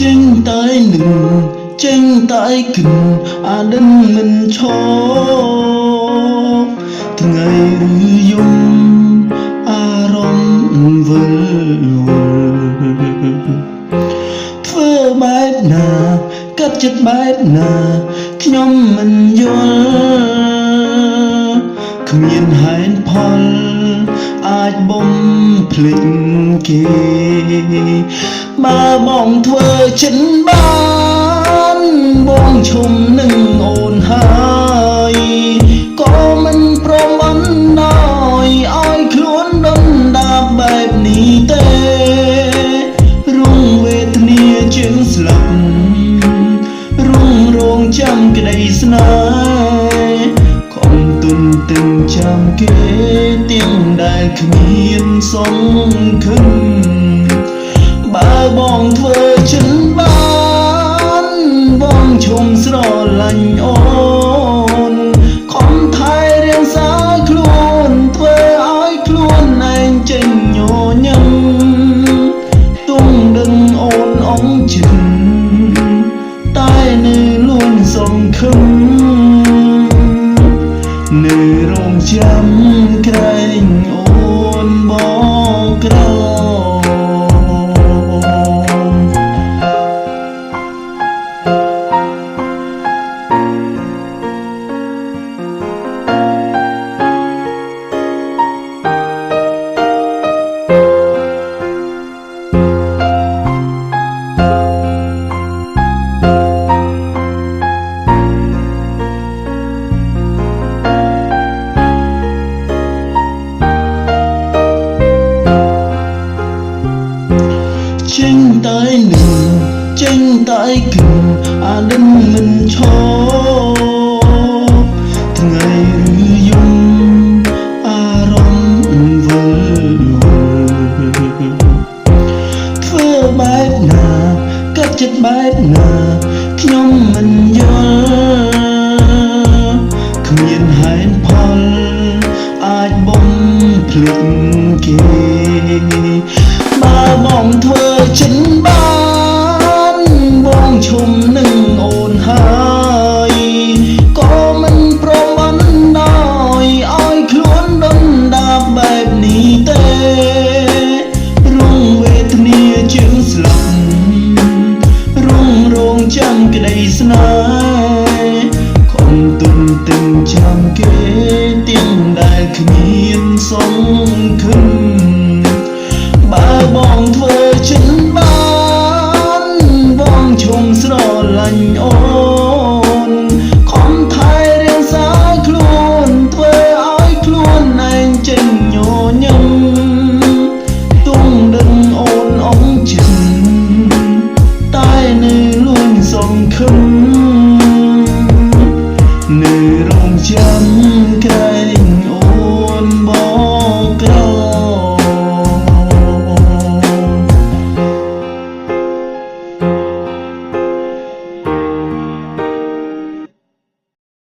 ចេញតែនឹងចេញតែគិនអាដឹងមិនឈប់ថ្ងៃឬយំអារម្មណ៍វិលវល់ធ្វើបែបណាកាត់ចិត្តបែបណាខ្ញុំមិនយល់គ្មានហេតុផលអាចបំភ្លេចគេបើបងធ្វើចិនបានបងឈុំនឹងអូនហើយក៏មិនព្រមបណ្ដោយឲ្យខ្លួនដុនដាបបែបនេះទេរងវេទនាជាងស្លាប់រងរងចាំក្តីស្នេហ៍ខំទុនទឹងចាំគេទាំងដែលគ្មានសង្ឃឹមបើបងធ្វើចិនបានបងឈុំស្រឡាញ់អូនខំថែរៀងសាខ្លួនធ្វើឲ្យខ្លួនឯងចេញញញឹមទុំដឹងអូនអងចិនតែនៅលួនសង្ឃឹមនៅរងចាំក្រែងអូនបងក្រចេញតែនឹងចេញតែគិនអាដឹងមិនឈប់ថ្ងៃឬយំអារម្មណ៍វិលវល់ធ្វើបែបណាកាត់ចិត្តបែបណាខ្ញុំមិនយល់គ្មានហេតុផលអាចបំភ្លេចគេបើបងធ្វើចិនបា